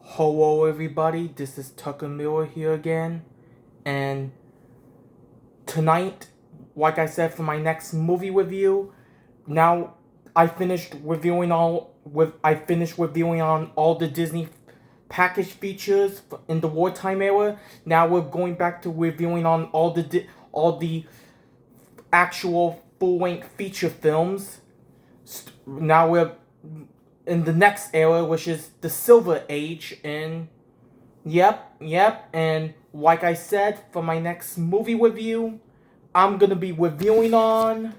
Hello everybody, this is Tucker Miller here again, and tonight, like I said, for my next movie review, now I finished reviewing on all the Disney package features in the wartime era. Now we're going back to reviewing on all the actual full-length feature films. Now we're in the next era, which is the Silver Age, and yep, and like I said, for my next movie review, I'm gonna be reviewing on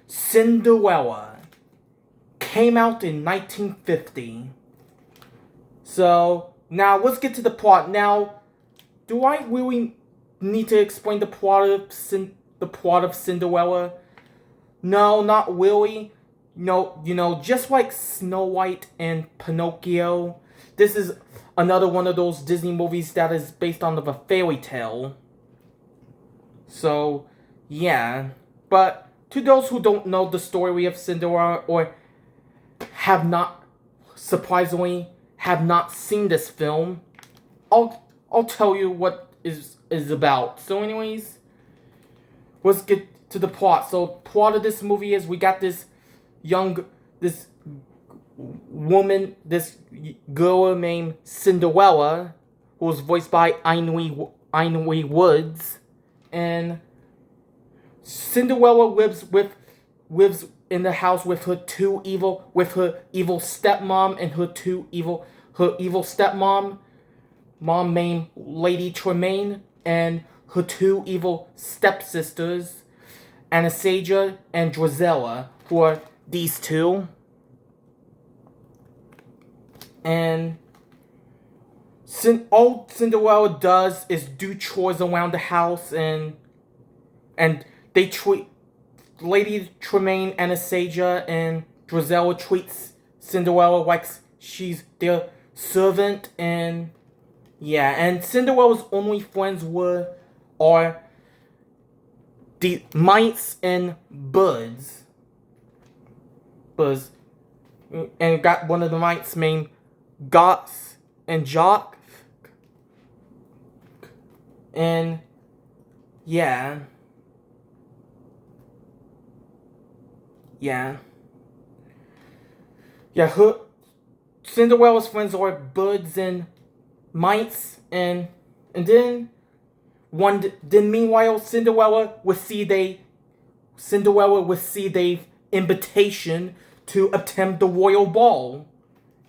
Cinderella. Came out in 1950. So, now let's get to the plot. Now, do I really need to explain the plot of Cinderella? No, not really. No, just like Snow White and Pinocchio, this is another one of those Disney movies that is based on a fairy tale. So, yeah. But to those who don't know the story of Cinderella or have not, surprisingly, have not seen this film, I'll tell you what is about. So, anyways, let's get to the plot. So, plot of this movie is we got this this girl named Cinderella, who was voiced by Ainui Woods, and Cinderella lives in the house with her evil stepmom and her evil stepmom, mom named Lady Tremaine, and her two evil stepsisters, Anastasia and Drizella, who are these two. And all Cinderella does is do chores around the house, and they treat Lady Tremaine, Anastasia, and Drizella treats Cinderella like she's their servant, and yeah, and Cinderella's only friends are the mice and birds. And got one of the mice named Gots and Jock. And yeah. Her Cinderella's friends are birds and mice, and then meanwhile Cinderella received a invitation to attend the royal ball,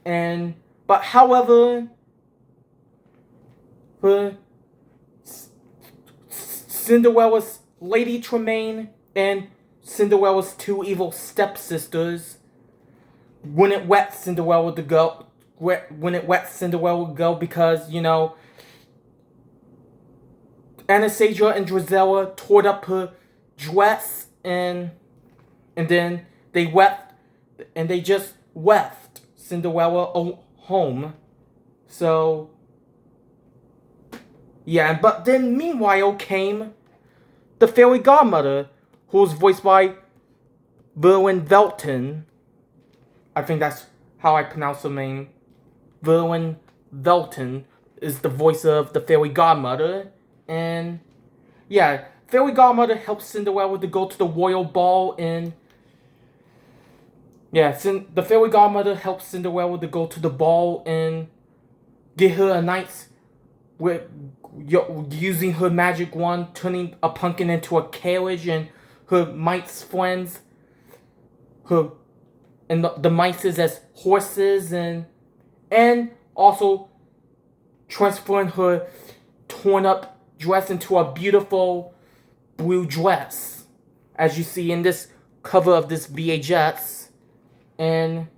but however, Cinderella's Lady Tremaine and Cinderella's two evil stepsisters wouldn't let Cinderella go because Anastasia and Drizella tore up her dress, and then they just left Cinderella home. So yeah, but then meanwhile came the fairy godmother, who was voiced by Verlin Velton. I think that's how I pronounce her name. Verlin Velton is the voice of the fairy godmother, and yeah, fairy godmother helps Cinderella to go to the royal ball, and yeah, the fairy godmother helps Cinderella to go to the ball and get her a nice, using her magic wand, turning a pumpkin into a carriage, and her mice friends, the mice as horses, and also transferring her torn up dress into a beautiful blue dress, as you see in this cover of this VHS. And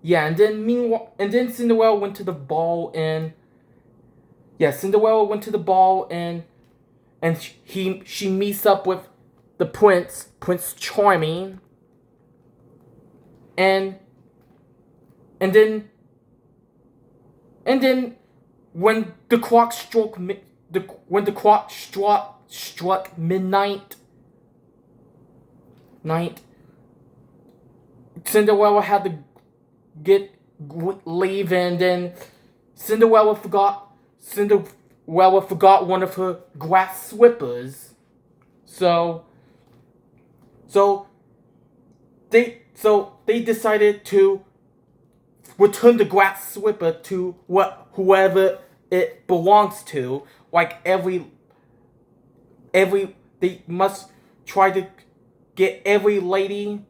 yeah, and then Cinderella went to the ball, and yeah, Cinderella went to the ball, and she meets up with the Prince Charming, and then when the clock struck midnight, Cinderella had to leave, and then Cinderella forgot one of her grass slippers. So so they decided to return the grass slipper to whoever it belongs to. Like they must try to get every lady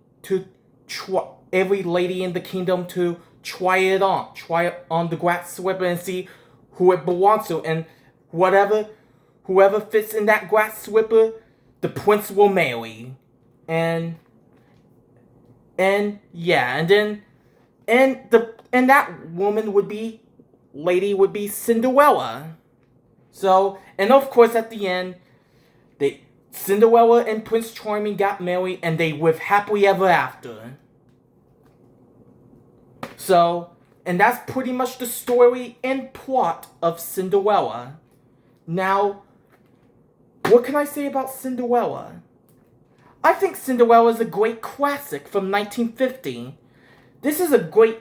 in the kingdom to try it on the grass slipper and see who it belongs to, and whoever fits in that grass slipper, the prince will marry. And yeah, and that woman would be Cinderella. So, and of course at the end, Cinderella and Prince Charming got married and they lived happily ever after. So, and that's pretty much the story and plot of Cinderella. Now, what can I say about Cinderella? I think Cinderella is a great classic from 1950. This is a great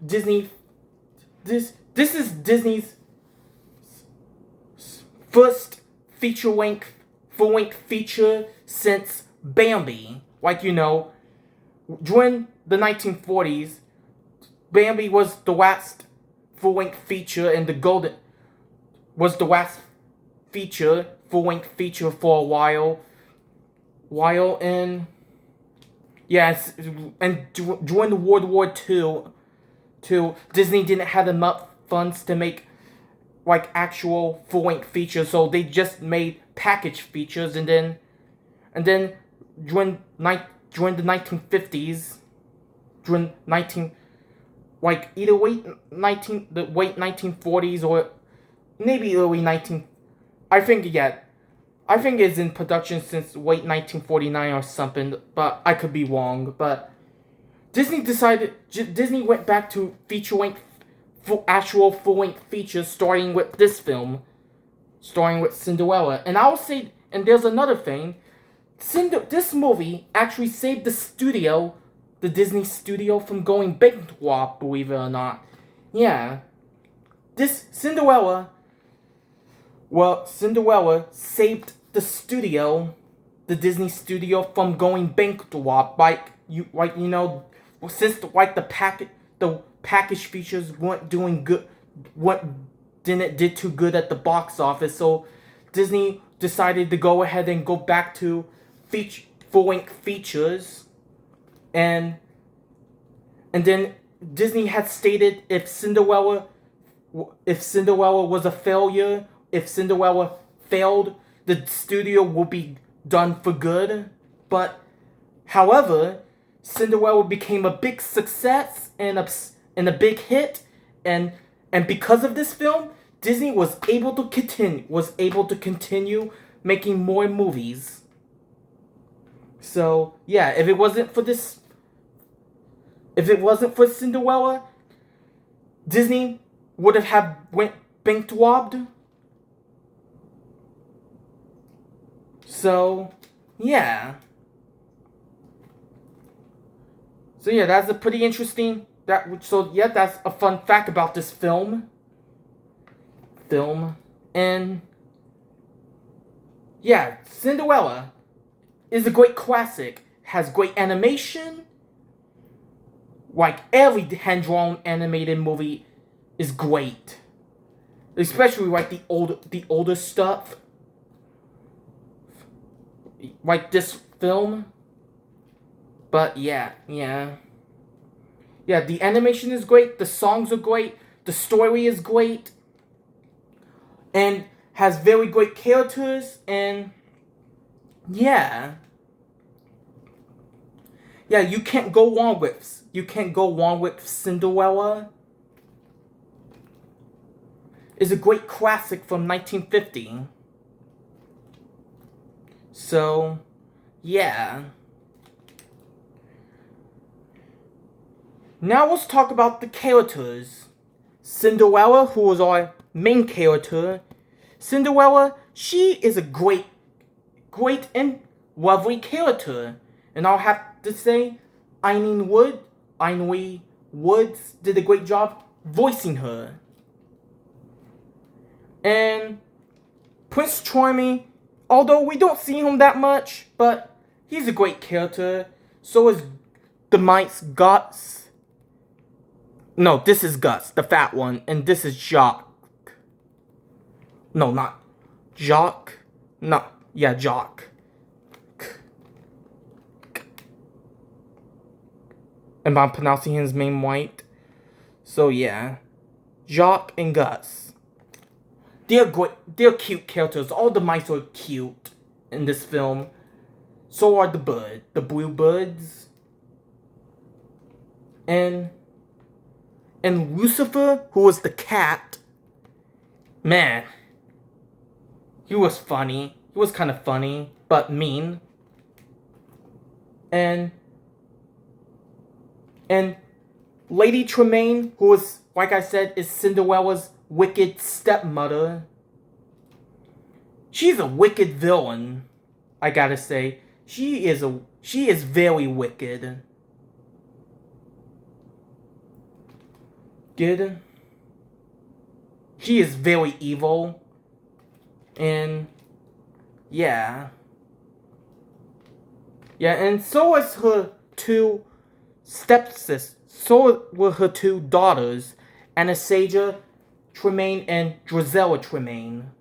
Disney. This is Disney's first full-length feature since Bambi. Like, during the 1940s, Bambi was the last full-length feature, and was the last full-length feature for a while, and yes, and during the World War II, Disney didn't have enough funds to make like actual full-length features, so they just made package features, and then during the 1950s, either the late 1940s or maybe early 19. I think it's in production since late 1949 or something, but I could be wrong. But Disney went back to actual full-length features, starting with this film, starting with Cinderella. And I will say, and there's another thing, this movie actually saved the Disney studio, from going bankrupt, believe it or not. Yeah, this Cinderella saved the Disney studio, from going bankrupt. Since the package features weren't doing good, did too good at the box office, so Disney decided to go ahead and go back to full-length features, and then Disney had stated if Cinderella was a failure, if Cinderella failed, the studio will be done for good. But however, Cinderella became a big success and a big hit, and because of this film, Disney was able to continue making more movies. So yeah, if it wasn't for Cinderella, Disney would have went bankrupt. So yeah. That's a pretty interesting. That's a fun fact about this film. And yeah, Cinderella is a great classic. Has great animation. Like every hand-drawn animated movie is great, especially like the older stuff, like this film. But yeah, the animation is great, the songs are great, the story is great, and has very great characters, and yeah, you can't go wrong with Cinderella. It's a great classic from 1950. So, yeah. Now let's talk about the characters. Cinderella, who was our main character. Cinderella, she is a great and lovely character. And I'll have to say, Ainley Woods did a great job voicing her. And Prince Charming, although we don't see him that much, but he's a great character. So is the Mite's Guts. No, this is Guts, the fat one, and this is Jock. No, not Jock. No, yeah, Jock. Am I pronouncing his name right? So yeah, Jock and Gus. They're great. They're cute characters. All the mice are cute in this film. So are the blue birds, and Lucifer, who was the cat. Man, he was funny. He was kind of funny, but mean. And Lady Tremaine, who was, like I said, is Cinderella's wicked stepmother. She's a wicked villain, I gotta say. She is very wicked. Good. She is very evil. And yeah. Yeah, and so is her two stepsisters. So were her two daughters, Anastasia Tremaine and Drizella Tremaine.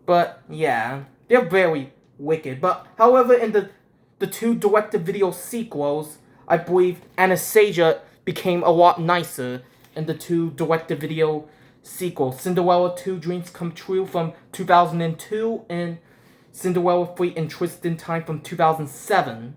But yeah, they're very wicked. But however, in the two direct-to-video sequels, I believe Anastasia became a lot nicer in the two direct-to-video sequels. Cinderella 2 Dreams Come True from 2002 and Cinderella 3 and Twist in Time from 2007.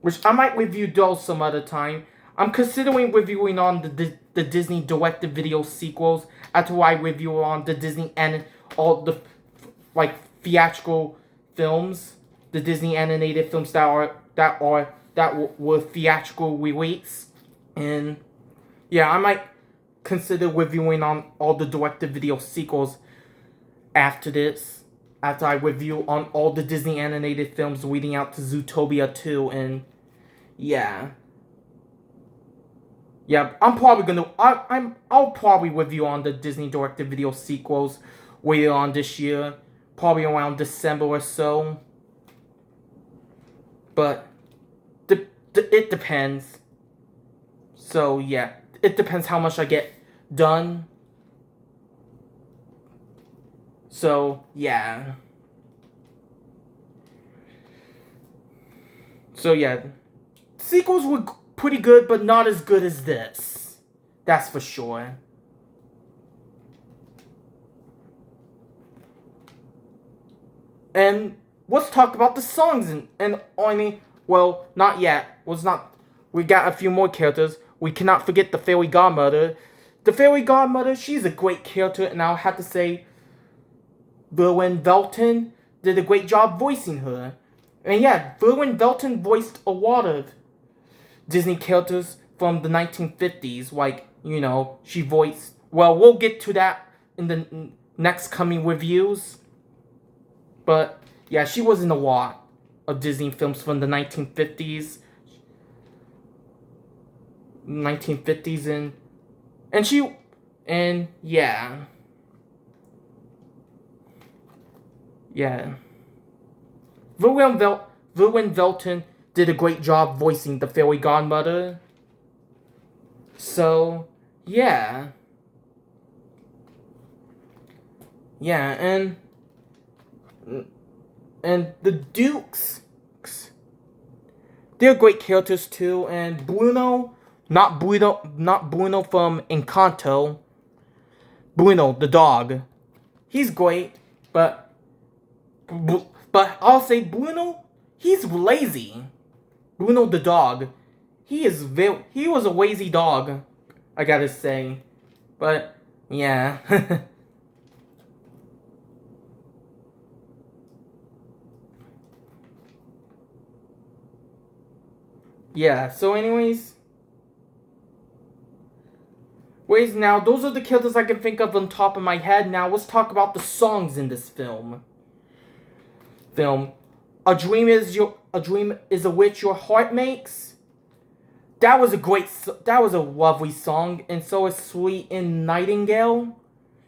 Which I might review those some other time. I'm considering reviewing on the Disney direct-to-video sequels after I review on the Disney and all the like theatrical films, the Disney animated films that were theatrical release. And yeah, I might consider reviewing on all the direct-to-video sequels after this. After I review on all the Disney animated films leading out to Zootopia 2, and yeah. Yeah, I'm probably gonna I'll probably review on the Disney direct-to-video sequels later on this year, probably around December or so. But it depends. So yeah, it depends how much I get done. So yeah. So yeah, sequels were pretty good, but not as good as this. That's for sure. And let's talk about the songs and I mean, well, not yet. We got a few more characters. We cannot forget the Fairy Godmother. The Fairy Godmother, she's a great character, and I'll have to say Verwin Velton did a great job voicing her. And yeah, Verwin Velton voiced a lot of Disney characters from the 1950s. Like, you know, she voiced... Well, we'll get to that in the next coming reviews. But yeah, she was in a lot of Disney films from the 1950s. 1950s and yeah. Yeah. Verwin Velton did a great job voicing the Fairy Godmother. So, yeah. Yeah, and the Dukes, they're great characters too, and Bruno, not Bruno from Encanto, Bruno the dog, he's great, but I'll say Bruno, he's lazy. Bruno the dog, he was a lazy dog, I gotta say, but yeah. Yeah, so anyways, now those are the characters I can think of on top of my head. Now let's talk about the songs in this film. A dream is a witch your heart makes. that was a that was a lovely song, and so is Sweet and Nightingale.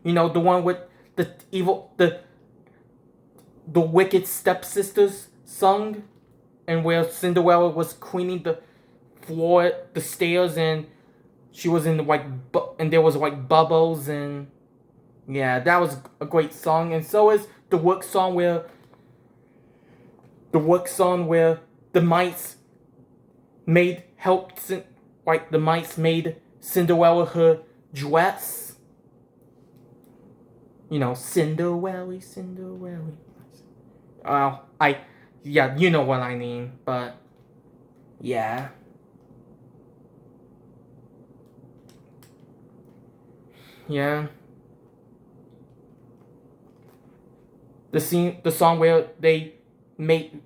You know, the one with the evil, the wicked stepsisters sung, and where Cinderella was cleaning the floor, the stairs, and she was in the and there was like bubbles, and yeah, that was a great song. And so is the work song where the mice the mice made Cinderella her dress. You know, Cinderella, Cinderella. Yeah, you know what I mean, but yeah. Yeah. The song where they made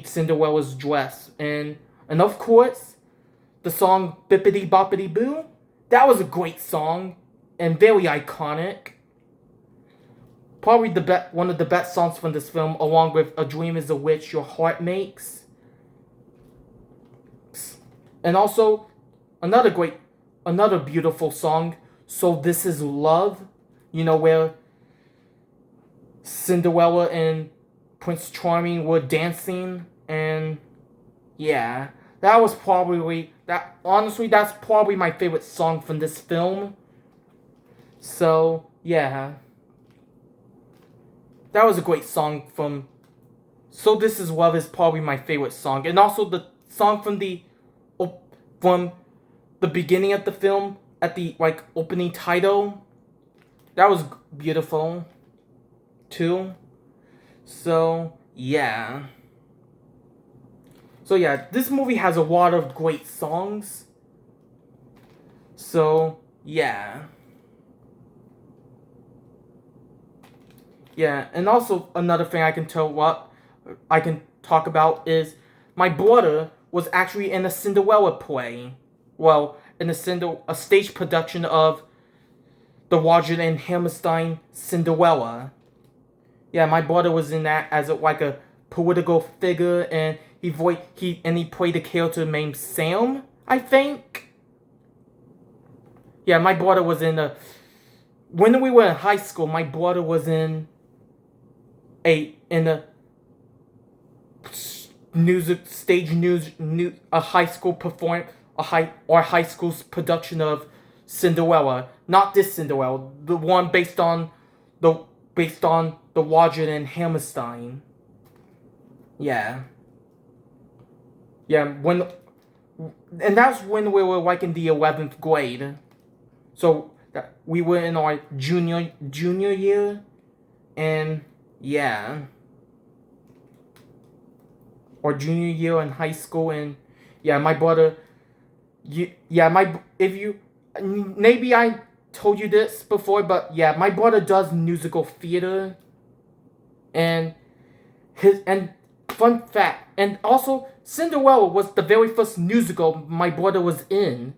Cinderella's dress, and of course, the song Bippity Boppity Boo. That was a great song and very iconic. Probably one of the best songs from this film, along with A Dream Is a Wish Your Heart Makes. And also, another beautiful song, So This Is Love. You know, where Cinderella and Prince Charming were dancing, and yeah, honestly, that's probably my favorite song from this film. So, yeah. That was a great song from So This Is Love is probably my favorite song. And also the song from the beginning of the film at the opening title. That was beautiful too. So, yeah. So yeah, this movie has a lot of great songs. So, yeah. Yeah, and also another thing I can talk about is my brother was actually in a Cinderella play. Well, in a stage production of the Roger and Hammerstein Cinderella. Yeah, my brother was in that as a political figure, and he played a character named Sam, I think. Yeah, my brother was when we were in high school, my brother was in a high school's production of Cinderella. Not this Cinderella, the one based on the Roger and Hammerstein. Yeah. Yeah, and that's when we were in the 11th grade. So we were in our junior year, and yeah, or junior year in high school, and yeah, my brother. Maybe I told you this before, but yeah, my brother does musical theater, and fun fact, and also Cinderella was the very first musical my brother was in.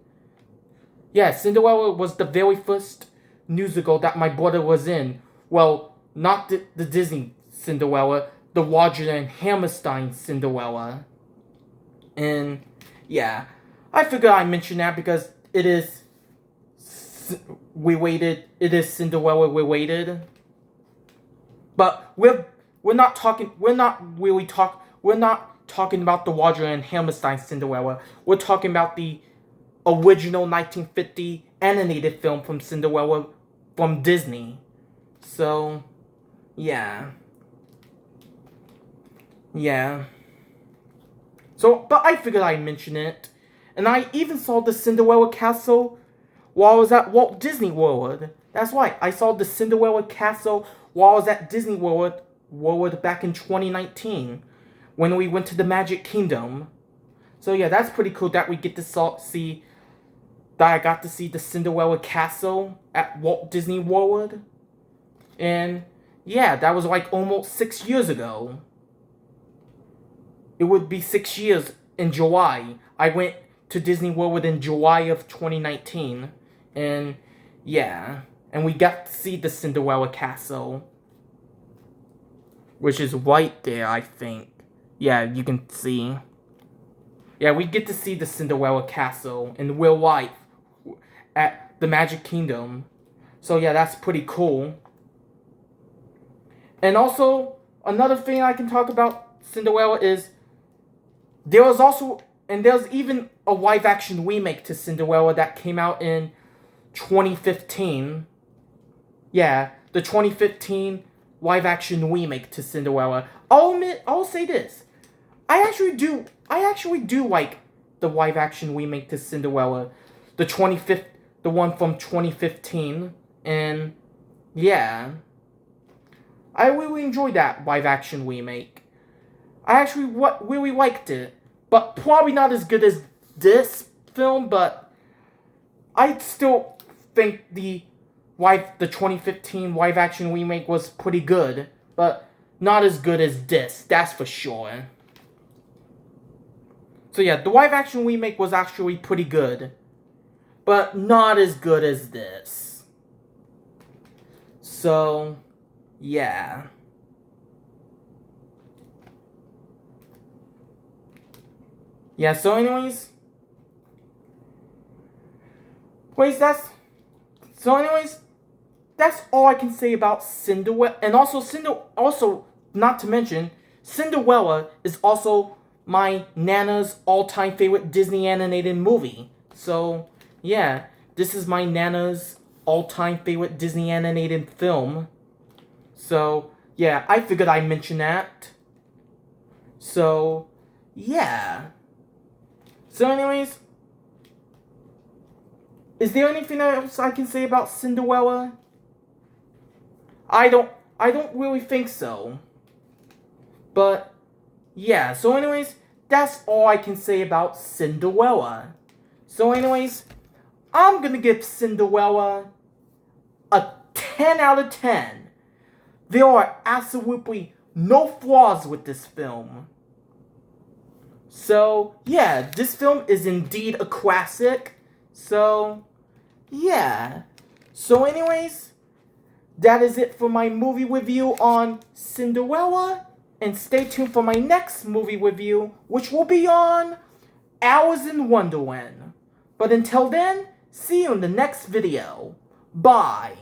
Yeah, Cinderella was the very first musical that my brother was in. Well, not the Disney Cinderella, the Roger and Hammerstein Cinderella. And yeah, I figured I'd mention that because it is Cinderella related. But we're not talking about the Roger and Hammerstein Cinderella. We're talking about the original 1950 animated film from Cinderella from Disney. So, yeah. Yeah. So, but I figured I'd mention it. And I even saw the Cinderella Castle while I was at Walt Disney World. That's right, I saw the Cinderella Castle while I was at Disney World back in 2019 when we went to the Magic Kingdom. So yeah, that's pretty cool that we get to see that I got to see the Cinderella Castle at Walt Disney World. And yeah, that was almost 6 years ago. It would be 6 years in July. I went to Disney World in July of 2019. And yeah, and we got to see the Cinderella Castle, which is right there, I think. Yeah, you can see. Yeah, we get to see the Cinderella castle in real life at the Magic Kingdom. So yeah, that's pretty cool. And also, another thing I can talk about Cinderella is there's even a live action remake to Cinderella that came out in 2015. Yeah, the 2015 live action remake to Cinderella. I'll say this. I actually do like the live action remake to Cinderella. The one from 2015. And yeah, I really enjoyed that live action remake. I actually really liked it, but probably not as good as this film. But I still think the 2015 live action remake was pretty good, but not as good as this. That's for sure. So yeah, the live action remake was actually pretty good, but not as good as this. So yeah. Yeah, so anyways, that's all I can say about Cinderella. And also, not to mention, Cinderella is also my Nana's all-time favorite Disney animated movie. So, yeah, this is my Nana's all-time favorite Disney animated film. So, yeah, I figured I'd mention that. So, yeah. So anyways, is there anything else I can say about Cinderella? I don't really think so. But yeah, so anyways, that's all I can say about Cinderella. So anyways, I'm gonna give Cinderella a 10 out of 10. There are absolutely no flaws with this film. So, yeah, this film is indeed a classic. So, yeah. So anyways, that is it for my movie review on Cinderella. And stay tuned for my next movie review, which will be on Alice in Wonderland. But until then, see you in the next video. Bye.